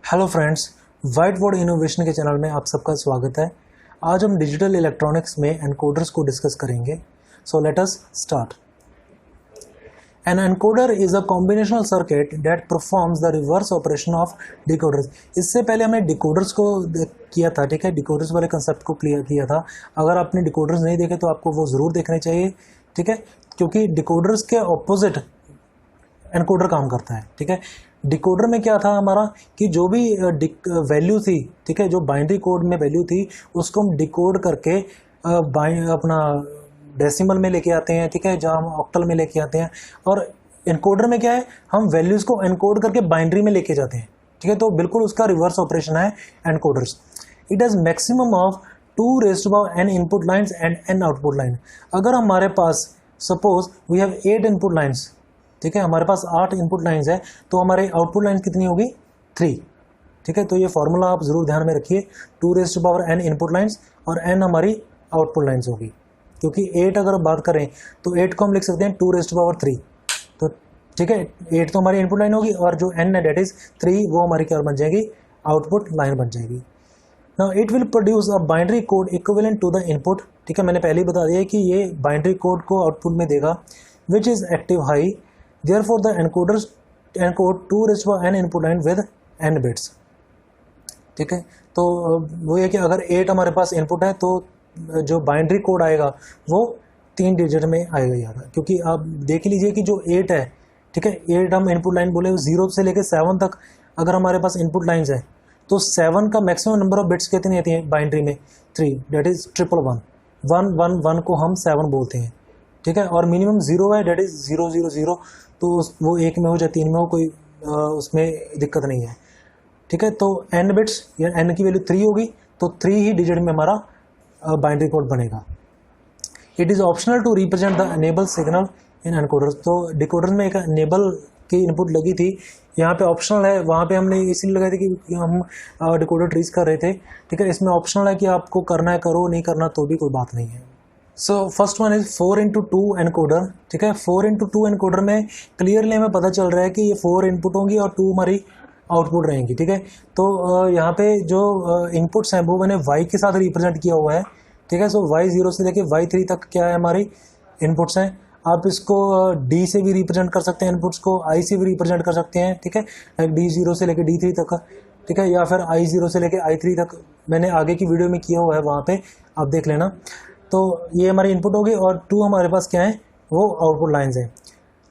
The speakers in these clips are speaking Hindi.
Hello friends, white board innovation के चैनल में आप सबका स्वागत है। आज हम डिजिटल इलेक्ट्रॉनिक्स में एनकोडर्स को डिस्कस करेंगे। So let us start. An encoder is a combinational circuit that performs the reverse operation of decoders. इससे पहले हमने डिकोडर्स को किया था, ठीक है, डिकोडर्स वाले कंसेप्ट को क्लियर किया था। अगर आपने डिकोडर्स नहीं देखे तो आपको वो ज़रूर देखने चाहिए, ठीक है, क्योंकि डिकोडर्स के ऑपोजिट एनकोडर काम करता है, ठीक है। डिकोडर में क्या था हमारा कि जो भी वैल्यू थी, ठीक है, जो बाइनरी कोड में वैल्यू थी उसको हम डिकोड करके अपना डेसिमल में लेके आते हैं, ठीक है, जहाँ हम ऑक्टल में लेके आते हैं। और एनकोडर में क्या है, हम वैल्यूज को एनकोड करके बाइनरी में लेके जाते हैं, ठीक है। तो बिल्कुल उसका रिवर्स ऑपरेशन है encoders. It has maximum of 2n input lines and n output line. अगर हमारे पास suppose we have 8 input lines, ठीक है, हमारे पास 8 इनपुट लाइंस है, तो हमारे आउटपुट लाइन कितनी होगी 3, ठीक है। तो ये फॉर्मूला आप जरूर ध्यान में रखिए, 2n इनपुट लाइंस और n हमारी आउटपुट लाइंस होगी, क्योंकि 8 अगर बात करें तो 8 को हम लिख सकते हैं 2^3, तो ठीक है, 8 तो हमारी इनपुट लाइन होगी और जो n है डेट इज 3 वो हमारी क्या बन जाएगी, आउटपुट लाइन बन जाएगी। Now it will produce a binary code equivalent to the input, ठीक है, मैंने पहले ही बता दिया कि ये बाइनरी कोड को आउटपुट में देगा, which is active high. Therefore, the encoders encode 2n input line with n bits, ठीक है। तो वो ये कि अगर 8 हमारे पास इनपुट है तो जो बाइनरी कोड आएगा वो 3 डिजिट में आएगा, क्योंकि आप देख लीजिए कि जो 8 है, ठीक है, 8 हम इनपुट लाइन बोले 0 से लेकर 7 तक अगर हमारे पास इनपुट लाइन्स है तो 7 का मैक्सिमम नंबर ऑफ बिट्स कितनी आती हैं बाइनरी में, 3, डेट इज 111 को हम 7 बोलते हैं, ठीक है। और मिनिमम 0 है, डेट इज 000, तो वो 1 में हो चाहे 3 में हो, कोई उसमें दिक्कत नहीं है, ठीक है। तो n बिट्स या n की वैल्यू 3 होगी, तो 3 ही डिजिट में हमारा बाइनरी कोड बनेगा। It is optional to represent the enable signal in encoders. तो डिकोडर्स में एक एनेबल की इनपुट लगी थी, यहाँ पे ऑप्शनल है, वहाँ पे हमने इसलिए लगाई थी कि हम डिकोडर ट्रीज कर रहे थे, ठीक है। इसमें ऑप्शनल है कि आपको करना है करो, नहीं करना तो भी कोई बात नहीं है। So first one is 4x2 encoder, ठीक है। 4x2 एनकोडर में क्लियरली हमें पता चल रहा है कि ये 4 इनपुट होंगी और 2 हमारी आउटपुट रहेंगी, ठीक है। तो यहाँ पे जो इनपुट्स हैं वो मैंने y के साथ रिप्रेजेंट किया हुआ है, ठीक है। सो y0 से लेके y3 तक क्या है हमारी इनपुट्स हैं। आप इसको d से भी रिप्रेजेंट कर सकते हैं, इनपुट्स को i से भी रिप्रेजेंट कर सकते हैं, ठीक है, d0 से लेके d3 तक, ठीक है, या फिर i0 से लेके i3 तक मैंने आगे की वीडियो में किया हुआ है, वहाँ पे आप देख लेना। तो ये हमारी इनपुट होगी और 2 हमारे पास क्या है, वो आउटपुट लाइंस हैं।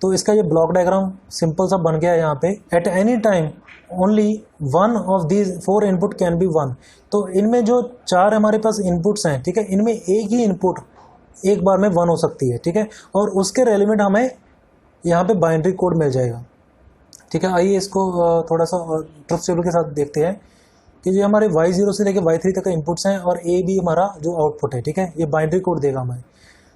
तो इसका ये ब्लॉक डायग्राम सिंपल सा बन गया है यहाँ पे। At any time only one of these 4 input can be 1। तो इनमें जो 4 हमारे पास इनपुट्स हैं, ठीक है, इनमें एक ही इनपुट एक बार में 1 हो सकती है, ठीक है, और उसके रेलिवेंट हमें यहाँ पे बाइनरी कोड मिल जाएगा, ठीक है। आइए इसको थोड़ा सा ट्रुथ टेबल के साथ देखते हैं कि ये हमारे y0 से लेके y3 तक का इनपुट्स हैं और a भी हमारा जो आउटपुट है, ठीक है, ये बाइनरी कोड देगा हमें।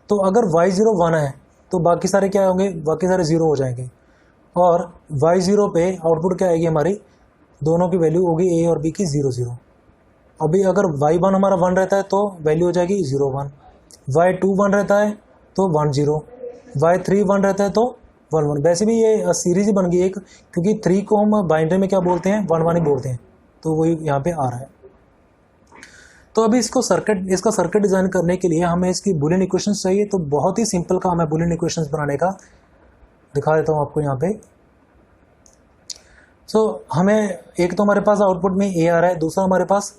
तो अगर y0 1 है तो बाकी सारे क्या होंगे, बाकी सारे 0 हो जाएंगे, और y0 पे आउटपुट क्या आएगी हमारी, दोनों की वैल्यू होगी a और b की 0 0। अभी अगर y1 हमारा 1 रहता है तो वैल्यू हो जाएगी 0 1, y2 1 रहता है तो 1 0, y3 1 रहता है तो 1 1। वैसे भी ये सीरीज ही बन गई एक, क्योंकि 3 को हम बाइनरी में क्या बोलते हैं, 1 1 ही बोलते हैं, तो वही यहाँ पे आ रहा है। तो अभी इसका सर्किट डिजाइन करने के लिए हमें इसकी बूलियन इक्वेशंस चाहिए। तो बहुत ही सिंपल काम है बूलियन इक्वेशंस बनाने का, दिखा देता हूँ आपको यहाँ पे। सो हमें एक तो हमारे पास आउटपुट में a आ रहा है, दूसरा हमारे पास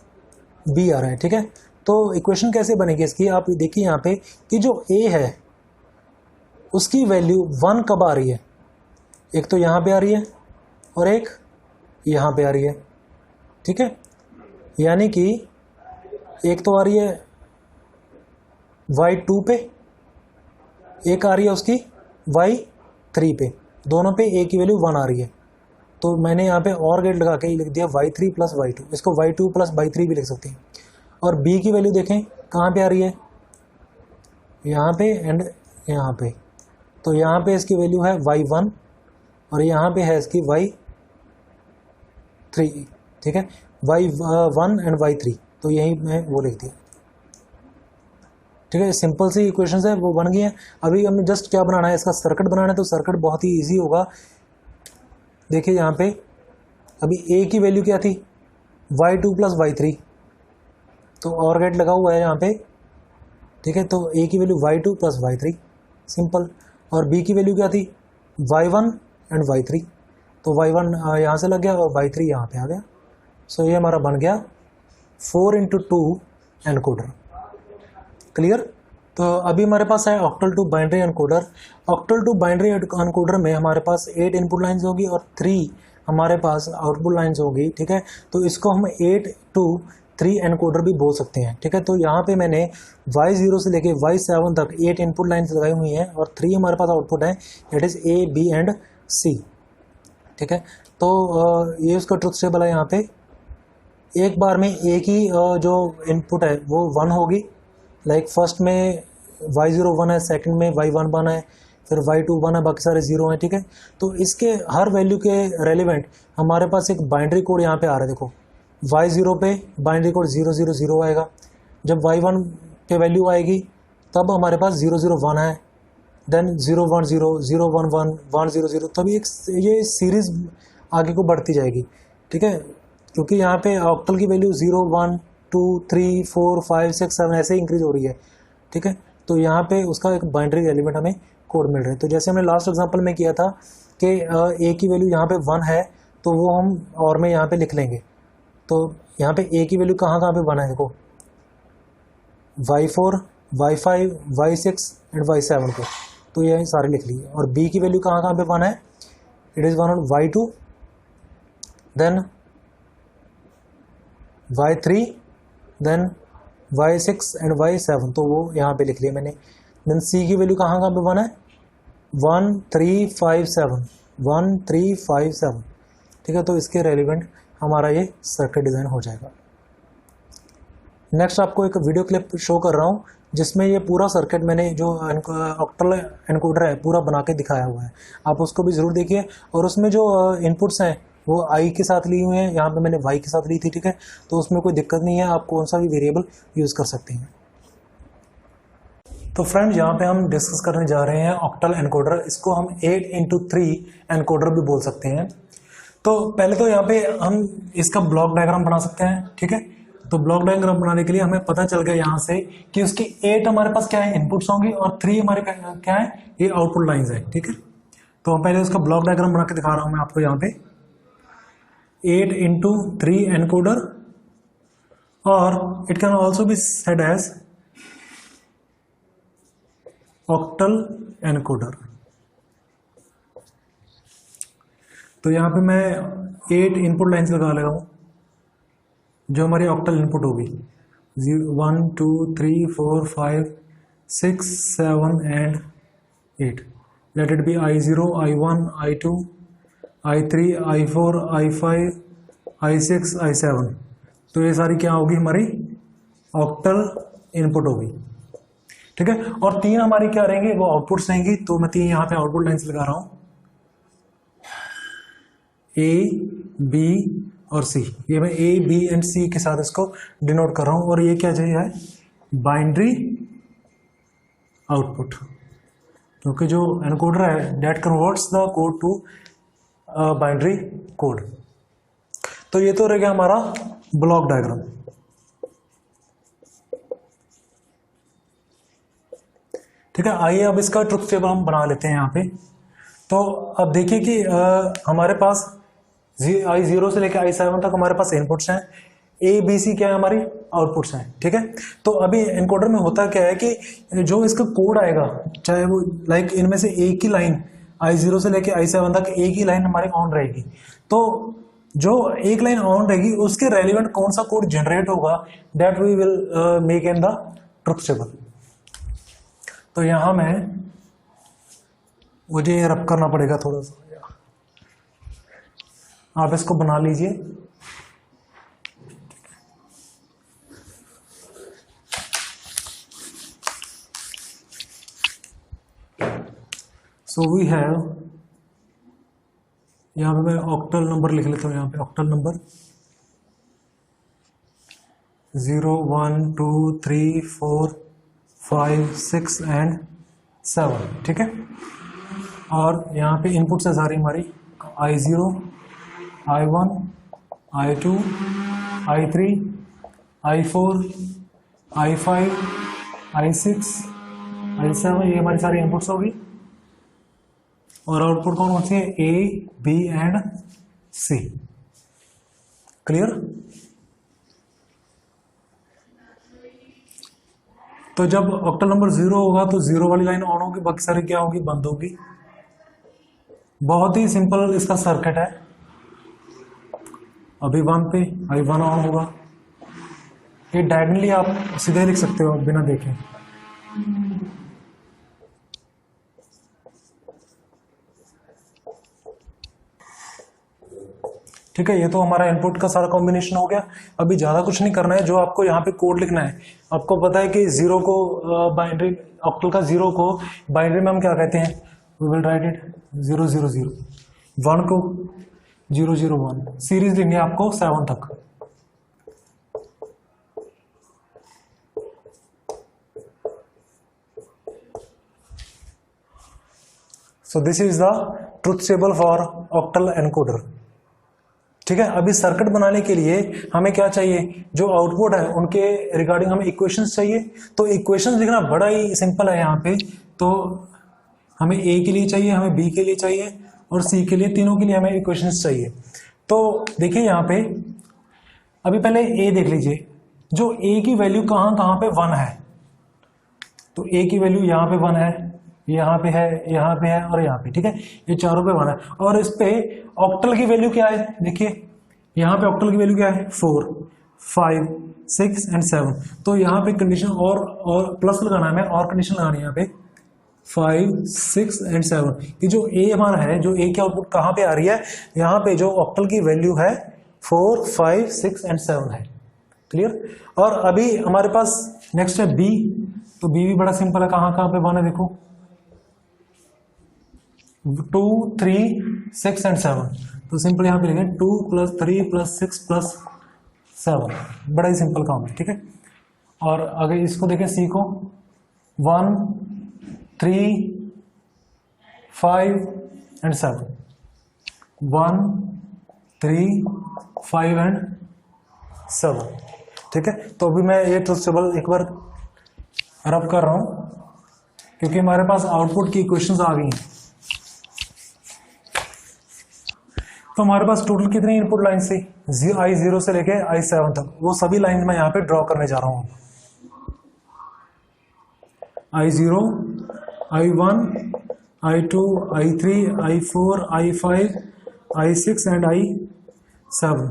b आ रहा है, ठीक है। तो इक्वेशन कैसे बनेगी इसकी, आप देखिए यहाँ पे कि जो a है उसकी वैल्यू 1 कब आ रही है, एक तो यहाँ पे आ रही है और एक यहाँ पे आ रही है, ठीक है। यानी कि एक तो आ रही है y2 पे, एक आ रही है उसकी y3 पे, दोनों पे a की वैल्यू 1 आ रही है। तो मैंने यहाँ पे और गेट लगा के लिख दिया y3 प्लस y2, इसको y2 प्लस y3 भी लिख सकते हैं। और b की वैल्यू देखें कहाँ पे आ रही है, यहाँ पे एंड यहाँ पे। तो यहाँ पे इसकी वैल्यू है y1 और यहाँ पे है इसकी y3, ठीक है, y1 एंड y3, तो यही मैं वो लिख दिया, ठीक है। सिंपल सी इक्वेशंस है, वो बन गई हैं। अभी हमें जस्ट क्या बनाना है, इसका सर्किट बनाना है। तो सर्किट बहुत ही इजी होगा। देखिए यहाँ पे अभी a की वैल्यू क्या थी, y2 प्लस y3, तो और गेट लगा हुआ है यहाँ पे, ठीक है। तो a की value y2 plus y3 simple, और b की वैल्यू क्या थी y1 एंड y3, तो y1 यहाँ से लग गया और y3 यहाँ पे आ गया। सो ये हमारा बन गया 4x2 एनकोडर। क्लियर। तो अभी हमारे पास है octal to binary encoder. Octal to binary encoder में हमारे पास 8 इनपुट लाइंस होगी और 3 हमारे पास आउटपुट लाइंस होगी, ठीक है। तो इसको हम 8 to 3 एनकोडर भी बोल सकते हैं, ठीक है। तो यहाँ पे मैंने y0 से लेके y7 तक 8 इनपुट लाइंस लगाई हुई हैं और 3 हमारे पास आउटपुट है, it is A, B and C, ठीक है। तो ये उसका ट्रुथ टेबल है। यहाँ पे एक बार में A की जो इनपुट है वो 1 होगी, लाइक फर्स्ट में y0 1 है, सेकंड में y1 1 है, फिर y2 1 है, बाकी सारे 0 हैं, ठीक है। तो इसके हर वैल्यू के रेलिवेंट हमारे पास एक बाइनरी कोड यहाँ पे आ रहा है। देखो y0 पे बाइनरी कोड 000 आएगा, जब y1 पे वैल्यू आएगी तब हमारे पास 001 है, देन 010 011 100, तभी ये सीरीज आगे को बढ़ती जाएगी, ठीक है। क्योंकि यहाँ पे ऑक्टल की वैल्यू 0 1 2 3 4 5 6 7 ऐसे ही इंक्रीज हो रही है, ठीक है। तो यहाँ पे उसका एक बाइनरी एलिमेंट हमें कोड मिल रहा है। तो जैसे हमने लास्ट एग्जांपल में किया था कि a की वैल्यू यहाँ पे 1 है, तो वो हम और में यहाँ पे लिख लेंगे। तो यहाँ पे a की वैल्यू कहाँ कहाँ पे 1 है, देखो y4 y5 y6 and y7 को, तो ये सारे लिख लिए। और b की वैल्यू कहाँ कहाँ पे 1 है, it is 1 on y2, then y3, then y6 and y7, तो वो यहाँ पे लिख लिया मैंने। देन c की वैल्यू कहाँ कहाँ पे 1 है, 1 3 5 7 1 3 5 7, ठीक है। तो इसके रेलिवेंट हमारा ये सर्किट डिज़ाइन हो जाएगा। नेक्स्ट आपको एक वीडियो क्लिप शो कर रहा हूँ जिसमें ये पूरा सर्किट मैंने जो ऑक्टल एनकोडर है पूरा बना के दिखाया हुआ है, आप उसको भी ज़रूर देखिए। और उसमें जो इनपुट्स हैं वो i के साथ ली हुई हैं, यहाँ पे मैंने y के साथ ली थी, ठीक है। तो उसमें कोई दिक्कत नहीं है, आप कौन सा भी वेरिएबल यूज़ कर सकते हैं। तो फ्रेंड्स यहाँ पे हम डिस्कस करने जा रहे हैं ऑक्टल एनकोडर। इसको हम 8x3 एनकोडर भी बोल सकते हैं। तो पहले तो यहाँ पे हम इसका ब्लॉक डायग्राम बना सकते हैं, ठीक है। तो ब्लॉक डायग्राम बनाने के लिए हमें पता चल गया यहाँ से कि उसकी 8 हमारे पास क्या है, इनपुट्स होंगी, और 3 हमारे क्या है, ये आउटपुट लाइन्स है, ठीक है। तो पहले उसका ब्लॉक डायग्राम बना के दिखा रहा हूँ मैं आपको। यहाँ पे 8x3 एनकोडर, और it can also be said as octal encoder. तो यहाँ पे मैं 8 इनपुट लाइन्स लगा ले रहा हूँ जो हमारी ऑक्टल इनपुट होगी, 1 2 3 4 5 6 7 and 8। Let it be I0 I1 I2 I3 I4 I5 I6 I7। तो ये सारी क्या होगी, हमारी ऑक्टल इनपुट होगी, ठीक है। और 3 हमारी क्या रहेंगे, वो आउटपुट्स रहेंगी। तो मैं 3 यहाँ पे आउटपुट लाइन्स लगा रहा हूँ, A B और C। ये मैं A B एंड C के साथ इसको डिनोट कर रहा हूँ। और ये क्या चाहिए है, बाइनरी आउटपुट, क्योंकि जो एनकोडर है that converts the code to binary code. तो ये तो रह गया हमारा ब्लॉक डायग्राम, ठीक है। आइए अब इसका ट्रुथ टेबल हम बना लेते हैं यहाँ पे। तो अब देखिए कि हमारे पास I0 से लेकर I7 तक हमारे पास इनपुट्स हैं, A B C क्या है, हमारी आउटपुट्स हैं, ठीक है। तो अभी एनकोडर में होता क्या है कि जो इसका कोड आएगा, चाहे वो लाइक इनमें से एक ही लाइन I0 से लेकर I7 तक एक ही लाइन हमारी ऑन रहेगी। तो जो एक लाइन ऑन रहेगी उसके रेलिवेंट कौन सा कोड जनरेट होगा, that we will make in the truth table. तो यहां मैं मुझे रब करना पड़ेगा थोड़ा सा, आप इसको बना लीजिए। सो वी हैव, यहाँ पे मैं ऑक्टल नंबर लिख लेता हूँ। यहाँ पे ऑक्टल नंबर 0 1 2 3 4 5 6 एंड 7, ठीक है। और यहाँ पे इनपुट्स है सारी हमारी I0 I1 I2 I3, I4, I5, I6, I7, ये हमारी सारी इनपुट्स होगी और आउटपुट कौन सी है? A, B and C। Clear? तो जब ऑक्टल नंबर 0 होगा तो 0 वाली लाइन ऑन होगी, बाकी सारी क्या होगी? बंद होगी। बहुत ही सिंपल इसका सर्किट है। अभी 1 पे I1 ऑन होगा, ये डायगनली आप सीधे लिख सकते हो बिना देखे। ठीक है, ये तो हमारा इनपुट का सारा कॉम्बिनेशन हो गया। अभी ज़्यादा कुछ नहीं करना है, जो आपको यहाँ पे कोड लिखना है। आपको पता है कि 0 को बाइनरी, ऑक्टल का 0 को बाइनरी में हम क्या कहते हैं? We will write it 000। 1 को 001। सीरीज लेंगे आपको 7 तक। So this is the truth table for octal encoder. ठीक है, अभी सर्किट बनाने के लिए हमें क्या चाहिए? जो आउटपुट है उनके रिगार्डिंग हमें इक्वेशंस चाहिए। तो इक्वेशंस लिखना बड़ा ही सिंपल है यहाँ पे। तो हमें ए के लिए चाहिए, हमें बी के लिए चाहिए और सी के लिए, तीनों के लिए हमें इक्वेशंस चाहिए। तो देखिए यहाँ पे अभी पहले ए देख लीजिए, जो ए की वैल्यू कहाँ कहाँ पे 1 है। तो ए की वैल्यू यहाँ पे 1 है, यहाँ पे है, यहाँ पे है और यहाँ पे। ठीक है, ये चारों पे 1 है। और इस पे ऑक्टल की वैल्यू क्या है? देखिए यहाँ पे ऑक्टल की वैल्यू क्या है? 4, 5, 6 एंड 7। तो यहाँ पे कंडीशन और प्लस लगाना है, और कंडीशन लगानी है यहाँ पे 5, 6 एंड 7। कि जो ए हमारा है, जो ए की आउटपुट कहाँ पे आ रही है? यहाँ पे जो ऑक्टल की वैल्यू है 4, 5, 6 एंड 7 है। क्लियर? और अभी हमारे पास नेक्स्ट है बी। तो बी भी बड़ा सिंपल है, कहाँ कहाँ पे 1 है? देखो 2, 3, 6 एंड 7। तो सिंपल यहाँ पे लिखेंगे 2 + 3 + 6 + 7। बड़ा ही सिंपल काम है। ठीक है, और अगर इसको देखें सी को 1, 3, 5 एंड 7। 1, 3, 5 एंड 7। ठीक है, तो अभी मैं ये ट्रुथ टेबल एक बार रब कर रहा हूं, क्योंकि हमारे पास आउटपुट की इक्वेशंस आ गई हैं। तो हमारे पास टोटल कितनी इनपुट लाइन थी? I0 से लेके I7 तक। वो सभी लाइन मैं यहाँ पे ड्रॉ करने जा रहा हूँ। I0, I1, I2, I3, I4, I5, I6 and I7।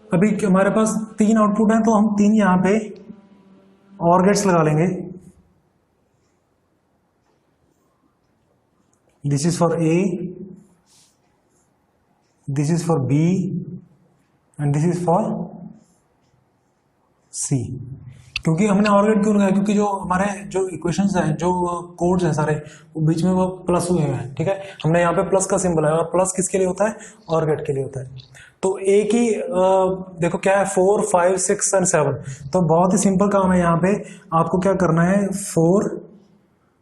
अभी हमारे पास 3 आउटपुट हैं, तो हम 3 यहाँ पे और गेट्स लगा लेंगे। This is for A, this is for B and this is for C। क्योंकि हमने और गेट क्यों लगाया? क्योंकि जो हमारे जो इक्वेशंस हैं, जो कोड्स हैं सारे, वो बीच में वो प्लस हुए हैं। ठीक है, हमने यहाँ पे प्लस का सिंबल है, और प्लस किसके लिए होता है? और गेट के लिए होता है। तो ए की देखो क्या है? 4, 5, 6 एंड 7। तो बहुत ही सिंपल काम है। यहाँ पे आपको क्या करना है? 4,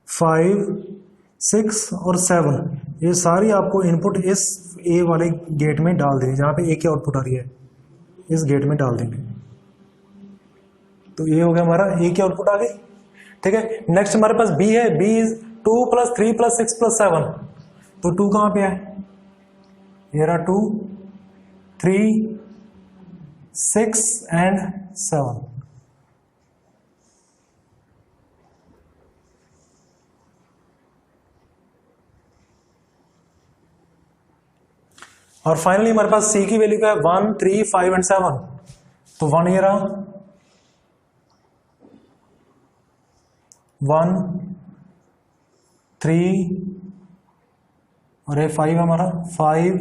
5, 6 और 7, ये सारी आपको इनपुट इस ए वाले गेट में डाल देंगे, जहाँ पे ए की आउटपुट आ रही है, इस गेट में डाल देंगे। तो ये हो गया हमारा ए की आउटपुट आ गई। ठीक है, नेक्स्ट हमारे पास बी है। B is 2 + 3 + 6 + 7। तो 2 कहाँ पे है? ये रहा 2, 3, 6 एंड 7। और फाइनली हमारे पास सी की वैल्यू क्या है? 1, 3, 5 एंड 7। तो 1 ये रहा, 1, 3 और ये 5 हमारा, 5,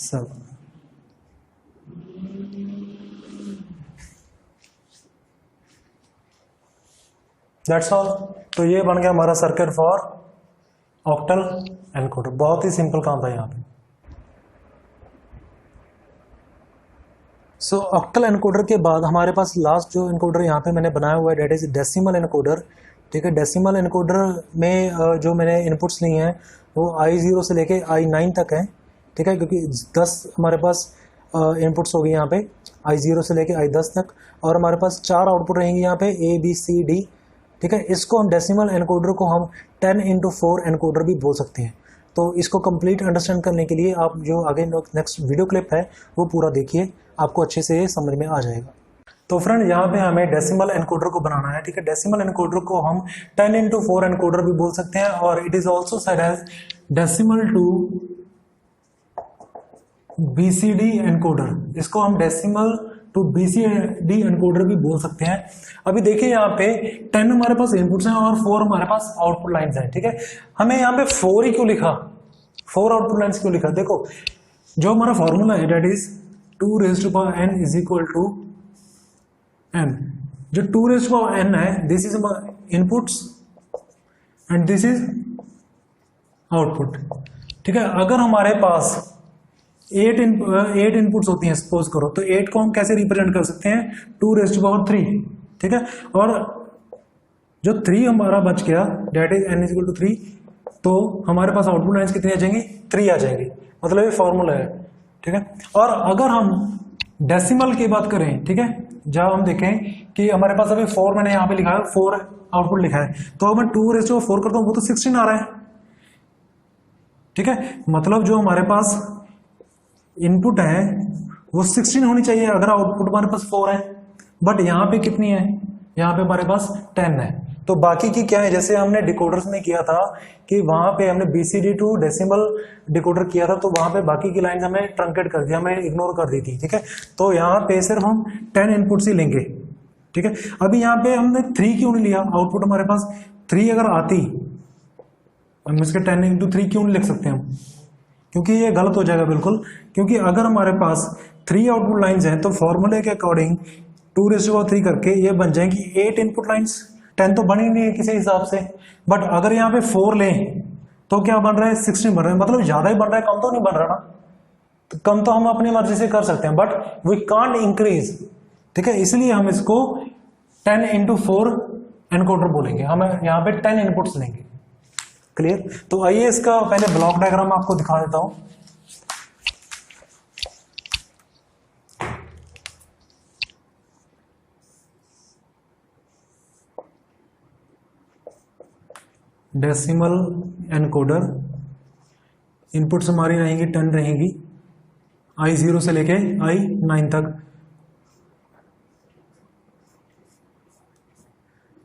7। That's all. तो ये बन गया हमारा सर्किट फॉर ऑक्टल एनकोडर। बहुत ही सिंपल काम था यहाँ पे। सो ऑक्टल एनकोडर के बाद हमारे पास लास्ट जो एनकोडर यहाँ पे मैंने बनाया हुआ है, डेट इज डेसिमल एनकोडर। ठीक है। डेसिमल एनकोडर में जो मैंने इनपुट्स ली हैं वो I0 से लेके I9 तक हैं, ठीक है, क्योंकि 10 हमारे पास इनपुट्स होगी यहाँ पे I0 से लेके I10 तक, और हमारे पास 4 आउटपुट रहेंगी यहाँ पे A B C D, ठीक है। इसको हम डेसिमल एनकोडर को हम 10x4 एनकोडर भी बोल सकते हैं। तो इसको कंप्लीट अंडरस्टैंड करने के लिए आप जो आगे नेक्स्ट वीडियो क्लिप है वो पूरा देखिए, आपको अच्छे से समझ में आ जाएगा। तो फ्रेंड यहाँ पे हमें डेसिमल एनकोडर को बनाना है, ठीक है। डेसिमल एनकोडर को हम 10x4 एनकोडर भी बोल सकते हैं, और it is also said as decimal to BCD encoder. इसको हम डेसिमल टू BCD एनकोडर भी बोल सकते हैं। अभी देखिए यहाँ पे 10 हमारे पास इनपुट्स हैं और 4 हमारे पास आउटपुट लाइंस हैं, ठीक है। हमें यहाँ पे 4 ही क्यों लिखा, 4 आउटपुट लाइंस क्यों लिखा? देखो जो हमारा फॉर्मूला है that is 2n is equal to n। जो 2n है this is inputs and this is output, ठीक है। अगर हमारे पास 8 इनपुट्स होती हैं सपोज करो, तो 8 को हम कैसे रिप्रेजेंट कर सकते हैं? 2⁻3, ठीक है। और जो 3 हमारा बच गया that is n equal to 3, तो हमारे पास आउटपुट लाइन्स कितनी आ जाएंगी? 3 आ जाएंगी, मतलब ये फॉर्मूला है, ठीक है। और अगर हम डेसिमल की बात करें, ठीक है, जब हम देखें कि हमारे पास अभी 4 मैंने यहाँ पे लिखा है, 4 आउटपुट लिखा है, तो मैं 2⁻4 करता हूँ वो तो 16 आ रहा है, ठीक है। मतलब जो हमारे पास इनपुट है वो 16 होनी चाहिए अगर आउटपुट हमारे पास 4 है, बट यहाँ पे कितनी है? यहाँ पे हमारे पास 10 है। तो बाकी की क्या है, जैसे हमने डिकोडर्स में किया था कि वहां पे हमने BCD टू डेसिमल डिकोडर किया था, तो वहां पे बाकी की लाइन हमें ट्रंकेट कर दिया, हमें इग्नोर कर दी थी, ठीक है। तो यहाँ पे सिर्फ हम 10 इनपुट्स ही लेंगे, ठीक है। अभी यहाँ पे हमने 3 क्यों नहीं लिया? आउटपुट हमारे पास 3 अगर आती, हम इसके 10x3 क्यों नहीं लिख सकते हम? क्योंकि ये गलत हो जाएगा बिल्कुल, क्योंकि अगर हमारे पास 3 आउटपुट लाइंस हैं तो फॉर्मूले के अकॉर्डिंग 2⁻3 करके ये बन जाएंगी 8 इनपुट लाइंस। 10 तो बन ही नहीं है किसी हिसाब से, बट अगर यहाँ पे 4 लें तो क्या बन रहा है? 16 बन रहा है, मतलब ज्यादा ही बन रहा है, कम तो नहीं बन रहा ना। तो कम तो हम अपनी मर्जी से कर सकते हैं, बट वी कांट इंक्रीज, ठीक है। इसलिए हम इसको 10x4 एनकोडर बोलेंगे, हम यहाँ पे 10 इनपुट्स लेंगे। क्लियर? तो आइए इसका पहले ब्लॉक डायग्राम आपको दिखा देता हूं। डेसिमल एनकोडर इनपुट्स हमारी रहेंगी 10 रहेंगी, I0 से लेके I9 तक।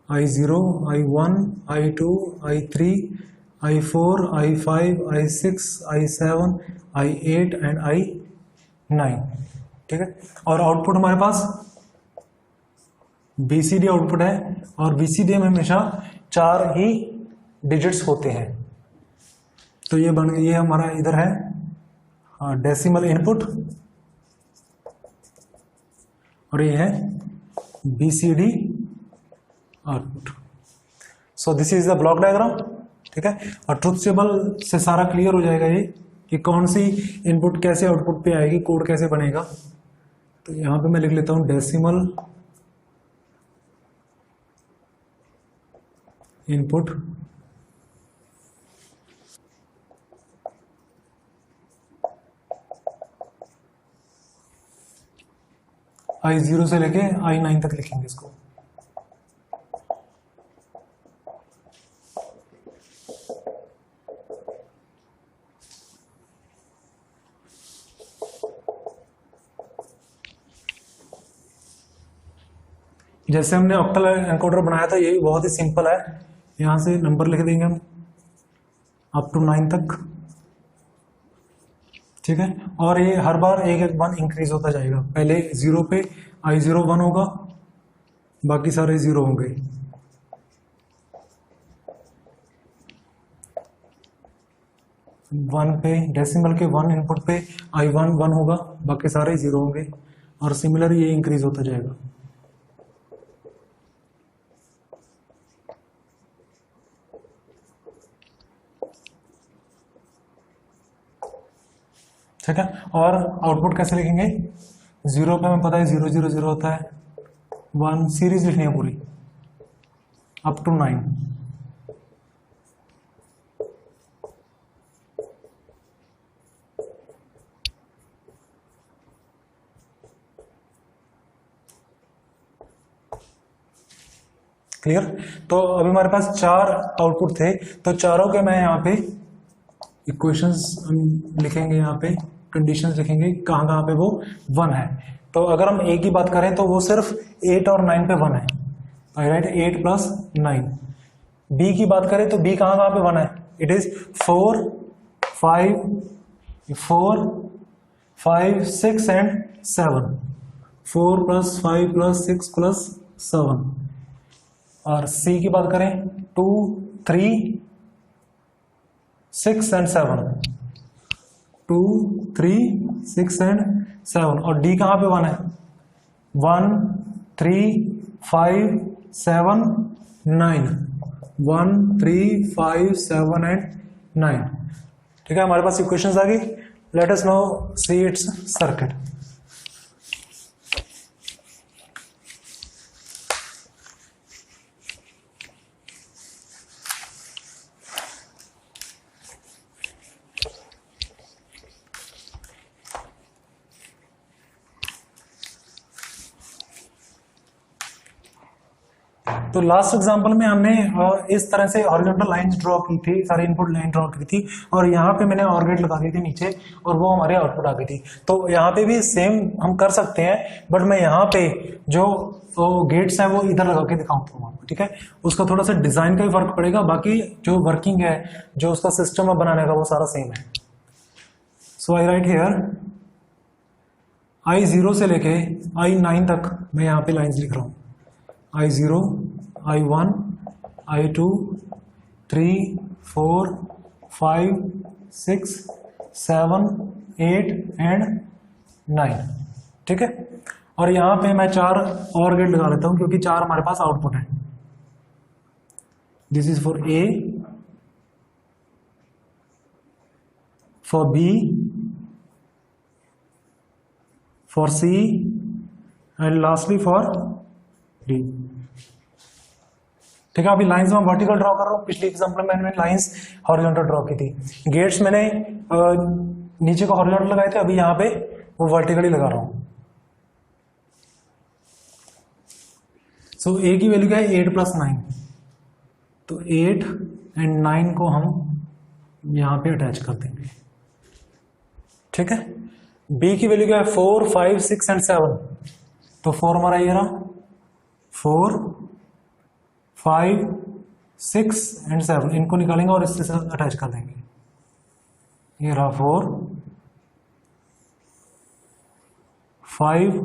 I0, I1, I2, I3, I4, I5, I6, I7, I8 and I9, ठीक है। और आउटपुट हमारे पास BCD आउटपुट है, और BCD में हमेशा 4 ही डिजिट्स होते हैं। तो ये हमारा इधर है डेसिमल इनपुट, और ये है BCD output. So this is the block diagram, ठीक है। और ट्रुथ टेबल से सारा क्लियर हो जाएगा ये कि कौन सी इनपुट कैसे आउटपुट पे आएगी, कोड कैसे बनेगा। तो यहां पे मैं लिख लेता हूं डेसिमल इनपुट I0 से लेके I9 तक लिखेंगे इसको। जैसे हमने ऑक्टल एनकोडर बनाया था, ये बहुत ही सिंपल है। यहां से नंबर लिख देंगे हम अप टू 9 तक, ठीक है। और ये हर बार एक 1 इंक्रीज होता जाएगा। पहले 0 पे I0 1 होगा, बाकी सारे 0 होंगे। वन पे डेसिमल के 1 इनपुट पे I1 1 होगा, बाकी सारे 0 होंगे, और सिमिलर ये इंक्रीज होता जाएगा। ठीक है। और आउटपुट कैसे लिखेंगे? 0 पे हमें पता है 0 0 0 होता है, 1 सीरीज लिखनी है पूरी। Up to 9। क्लियर। तो अभी हमारे पास 4 आउटपुट थे, तो चारों के मैं यहाँ पे इक्वेशंस लिखेंगे, यहाँ पे कंडीशंस लिखेंगे, कहाँ कहाँ पे वो 1 है। तो अगर हम ए की बात करें तो वो सिर्फ 8 और 9 पे 1 है, आई राइट 8 प्लस 9। बी की बात करें तो बी कहाँ कहाँ पे 1 है, it is 4 5 6 and 7, 4 plus 5 plus 6 plus 7। और सी की बात करें 2 3 6 एंड 7, 2 3 6 एंड 7। और डी कहाँ पे 1 है, 1 3 5 7 9, 1 3 5 7 एंड 9। ठीक है, हमारे पास इक्वेशंस आ गई। Let us now see it's circuit. तो लास्ट एग्जांपल में हमने इस तरह से हॉरिजॉन्टल लाइंस ड्रॉ की थी, सारी इनपुट लाइन ड्रॉ की थी, और यहाँ पे मैंने ऑर गेट लगा दी थी नीचे, और वो हमारे आउटपुट आ गई थी। तो यहाँ पे भी सेम हम कर सकते हैं, बट मैं यहाँ पे जो गेट्स हैं वो इधर लगा के दिखाऊंगा आपको। ठीक है, उसका थोड़ा सा डिजाइन का ही फर्क पड़ेगा, बाकी जो वर्किंग है, जो उसका सिस्टम है बनाने का, वो सारा सेम है। सो आई राइट हियर I0 से लेके I9 तक मैं यहाँ पे लाइंस लिख रहा हूँ। I0 I1 I2 3 4 5 6 7 8 and 9। ठीक है, और यहां पे मैं 4 और गेट लगा लेता हूं, क्योंकि 4 हमारे पास आउटपुट है। This is for A, for B, for C and lastly for D. ठीक है, अभी लाइंस में वर्टिकल ड्रॉ कर रहा हूँ। पिछले एग्जांपल में मैंने लाइंस हॉरिजॉन्टल ड्रॉ की थी। गेट्स मैंने नीचे को हॉरिजॉन्टल लगाए थे, अभी यहाँ पे वो वर्टिकली लगा रहा हूँ। सो ए की वैल्यू क्या है, 8 प्लस 9, तो 8 एंड 9 को हम यहाँ पे अटैच कर देंगे। ठीक है, बी की वैल्यू क्या है, 4 5 6 एंड 7, तो 4 हमारा ये रहा, 4 5 6 एंड 7, इनको निकालेंगे और इससे अटैच कर देंगे। ये रहा 4 5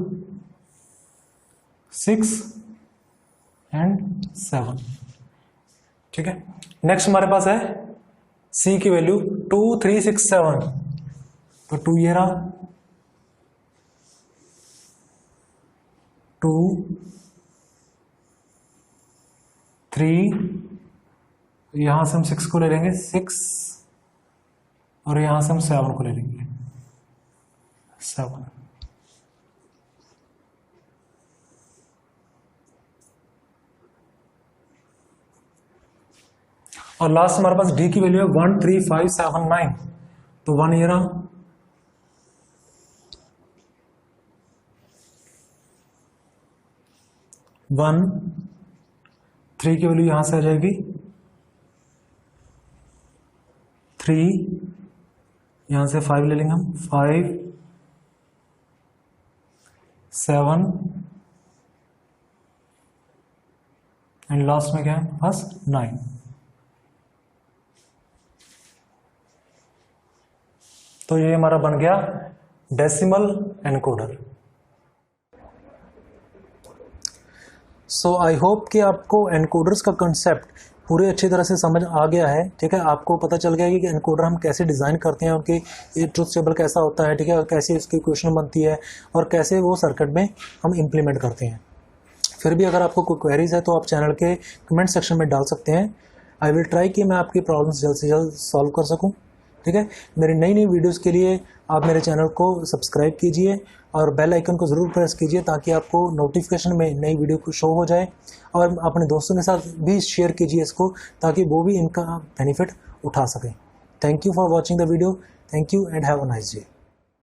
6 एंड 7। ठीक है, नेक्स्ट हमारे पास है सी की वैल्यू 2 3 6 7, तो 2 ये रहा, 2 3, यहां से हम 6 को ले लेंगे 6, और यहां से हम 7 को ले लेंगे 7। और लास्ट हमारे पास डी की वैल्यू है 1 3 5 7 9, तो 1 ये रहा, 1 3 की वैल्यू यहां से आ जाएगी 3, यहां से 5 ले लेंगे हम, 5 7 एंड लास्ट में क्या है बस 9। तो ये हमारा बन गया decimal encoder. So I hope कि आपको एनकोडर्स का कंसेप्ट पूरे अच्छी तरह से समझ आ गया है। ठीक है, आपको पता चल गया है कि एनकोडर हम कैसे डिज़ाइन करते हैं, उनकी ट्रुथ टेबल कैसा होता है, ठीक है, कैसे इसकी इक्वेशन बनती है और कैसे वो सर्किट में हम इम्प्लीमेंट करते हैं। फिर भी अगर आपको कोई क्वेरीज है तो आप चैनल के कमेंट सेक्शन में डाल सकते हैं। आई विल ट्राई कि मैं आपकी प्रॉब्लम्स जल्द से जल्द सॉल्व कर सकूँ। ठीक है। मेरी नई नई वीडियोस के लिए आप मेरे चैनल को सब्सक्राइब कीजिए और बेल आइकन को ज़रूर प्रेस कीजिए ताकि आपको नोटिफिकेशन में नई वीडियो को शो हो जाए, और अपने दोस्तों के साथ भी शेयर कीजिए इसको ताकि वो भी इनका बेनिफिट उठा सकें। Thank you for watching the video. Thank you and have a nice day.